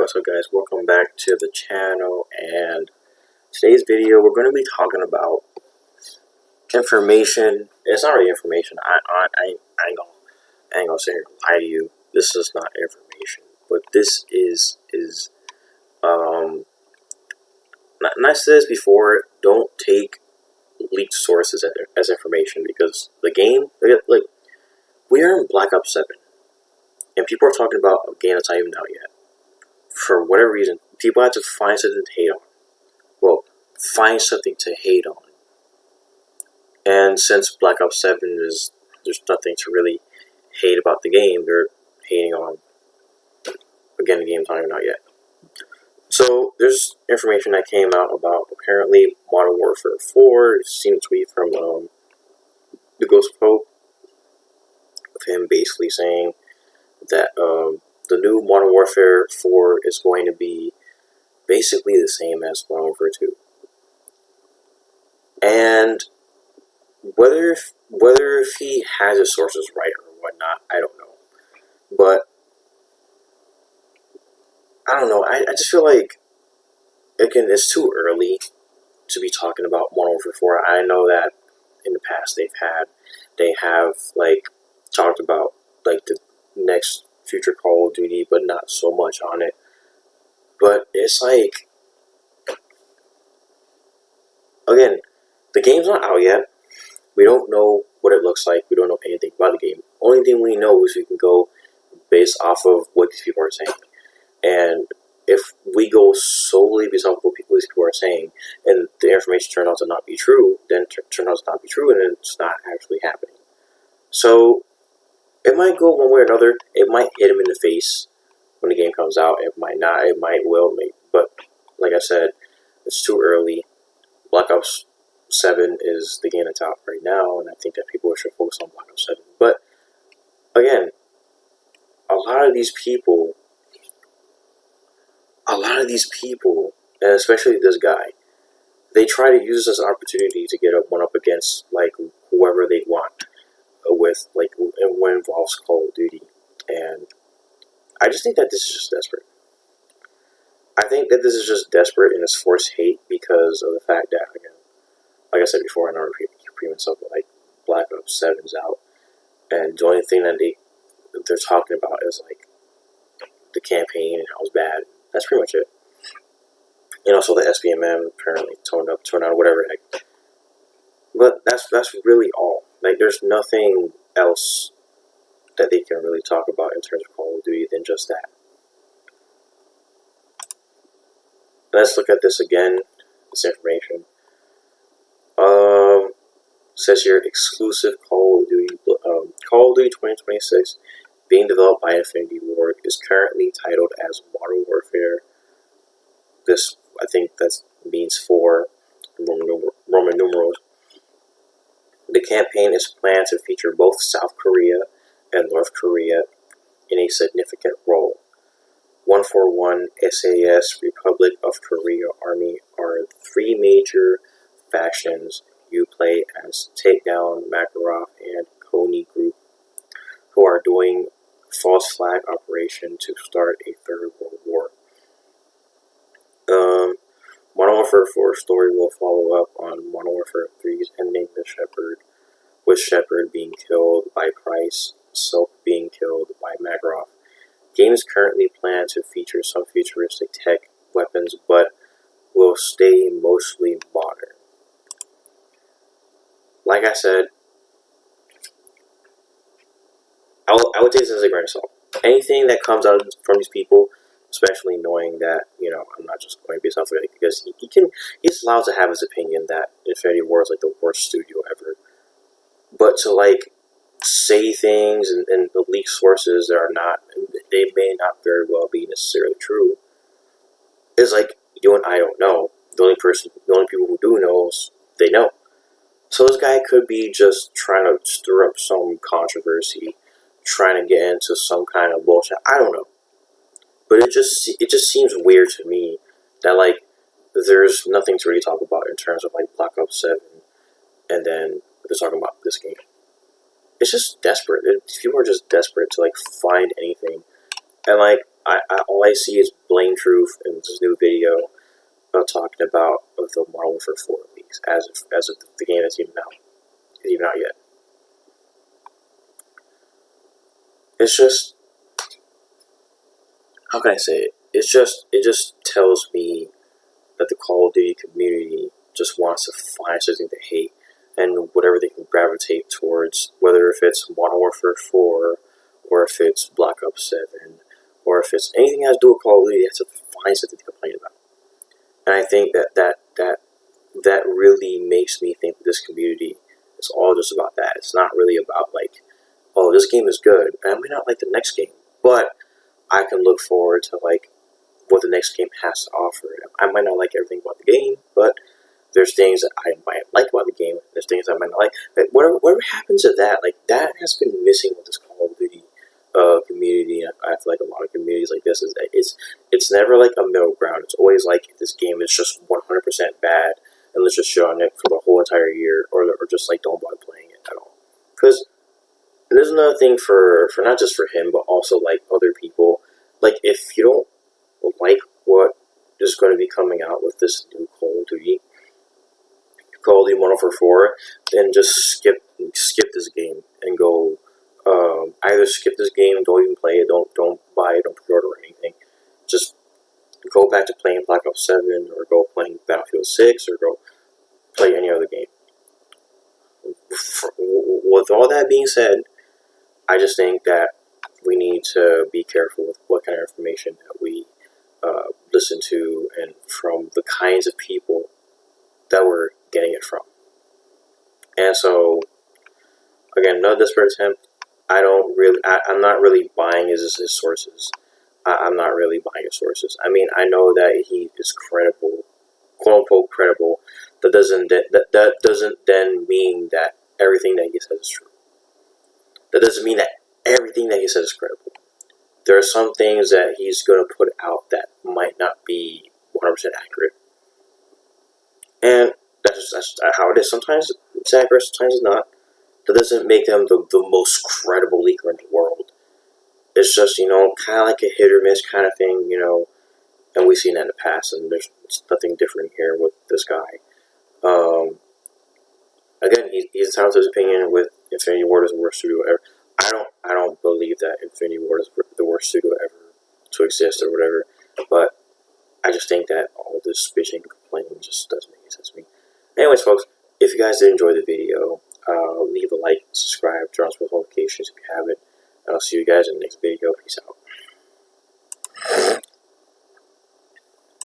what's up guys, welcome back to the channel, and today's video we're going to be talking about information. It's not really information. I ain't gonna sit here and lie to you. This is not information, but this is and I said this before, don't take leaked sources as information, because the game, like, we are in Black Ops 7 and people are talking about a game that's not even out yet. For whatever reason, people have to find something to hate on. Well, find something to hate on. And since Black Ops 7 there's nothing to really hate about the game, they're hating on, again, the game's not even out yet. So, there's information that came out about, apparently, Modern Warfare 4. I've seen a tweet from the Ghost Pope, of him basically saying that the new Modern Warfare 4 is going to be basically the same as Modern Warfare 2. And whether if he has his sources right or whatnot, I don't know. But I don't know. I just feel like, again, it's too early to be talking about Modern Warfare 4. I know that in the past they have like talked about like the next future Call of Duty, but not so much on it. But it's like, again, the game's not out yet. We don't know what it looks like. We don't know anything about the game. Only thing we know is we can go based off of what these people are saying. And if we go solely based off of what these people are saying, and the information turns out to not be true, then turns out to not be true, and it's not actually happening. So it might go one way or another. It might hit him in the face when the game comes out. It might not. It might will. But like I said, it's too early. Black Ops 7 is the game that's out right now, and I think that people should focus on Black Ops 7. But again, a lot of these people, and especially this guy, they try to use this as an opportunity to get one up against like whoever they want with, like, when it involves Call of Duty. And I just think that this is just desperate. I think that this is just desperate and it's forced hate because of the fact that, again, like I said before, and I'll repeat myself, like, Black Ops 7 is out, and the only thing that they're talking about is like the campaign and how it's bad. That's pretty much it. And also the SBMM apparently toned out, whatever heck. But that's really all. Like, there's nothing else that they can really talk about in terms of Call of Duty than just that. Let's look at this again. This information. Says here, exclusive Call of Duty 2026, being developed by Infinity Ward, is currently titled as Modern Warfare. This, I think that means 4 Roman numerals. The campaign is planned to feature both South Korea and North Korea in a significant role. 141, SAS, Republic of Korea Army are 3 major factions. You play as Takedown, Makarov, and Kony Group, who are doing false flag operation to start a third world war. Modern Warfare 4 story will follow up on Modern Warfare 3's ending the Shepard, with Shepard being killed by Price, Soap being killed by Makarov. Games currently plan to feature some futuristic tech weapons, but will stay mostly modern. Like I said, I would take this as a grain of salt. Anything that comes out from these people, especially knowing that, you know, I'm not just going based off of it, because he's allowed to have his opinion that Infinity Ward is like the worst studio ever. But to like say things and the leaked sources that are not, they may not very well be necessarily true, is like, you and I don't know. The only people who do know, they know. So this guy could be just trying to stir up some controversy, trying to get into some kind of bullshit. I don't know. But it just seems weird to me that, like, there's nothing to really talk about in terms of like Black Ops 7, and then they're talking about this game. It's just desperate. People are just desperate to like find anything. And like, all I see is Blaine Truth in this new video talking about the Modern Warfare 4 leaks as of the game is even out yet. It's just, how can I say it? It just tells me that the Call of Duty community just wants to find something to hate and whatever they can gravitate towards, whether if it's Modern Warfare 4 or if it's Black Ops 7 or if it's anything that has to do with Call of Duty, they have to find something to complain about. And I think that really makes me think that this community is all just about that. It's not really about like, oh, this game is good, and I may not like the next game, but I can look forward to like what the next game has to offer. I might not like everything about the game, but there's things that I might like about the game. There's things I might not like. But whatever happens to that, like that has been missing with this Call of Duty community. I feel like a lot of communities like this is that it's never like a middle ground. It's always like this game is just 100% bad, and let's just shit on it for the whole entire year, or just like don't bother playing it at all. Because there's another thing for not just for him, but also like other people. Like if you don't like what is going to be coming out with this new Call of Duty Modern Warfare 4, then just skip this game and go. Either skip this game, don't even play it, don't buy it, don't pre-order or anything. Just go back to playing Black Ops 7, or go playing Battlefield 6, or go play any other game. With all that being said, I just think that we need to be careful with what kind of information that we listen to, and from the kinds of people that we're getting it from. And so, again, another desperate attempt. I'm not really buying his sources. I'm not really buying his sources. I mean, I know that he is credible, quote unquote credible. That doesn't then mean that everything that he says is true. That doesn't mean that everything that he says is credible. There are some things that he's going to put out that might not be 100% accurate. And that's how it is. Sometimes it's accurate, sometimes it's not. That doesn't make them the most credible leaker in the world. It's just, kind of like a hit or miss kind of thing, and we've seen that in the past, and there's nothing different here with this guy. Again, he's entitled to his opinion with Infinity Ward is the worst studio ever. I don't believe that Infinity Ward is the worst studio ever to exist or whatever, but I just think that all this bitching and complaining just doesn't make any sense to me. Anyways, folks, if you guys did enjoy the video, leave a like, subscribe, turn on post notifications if you haven't, and I'll see you guys in the next video. Peace out.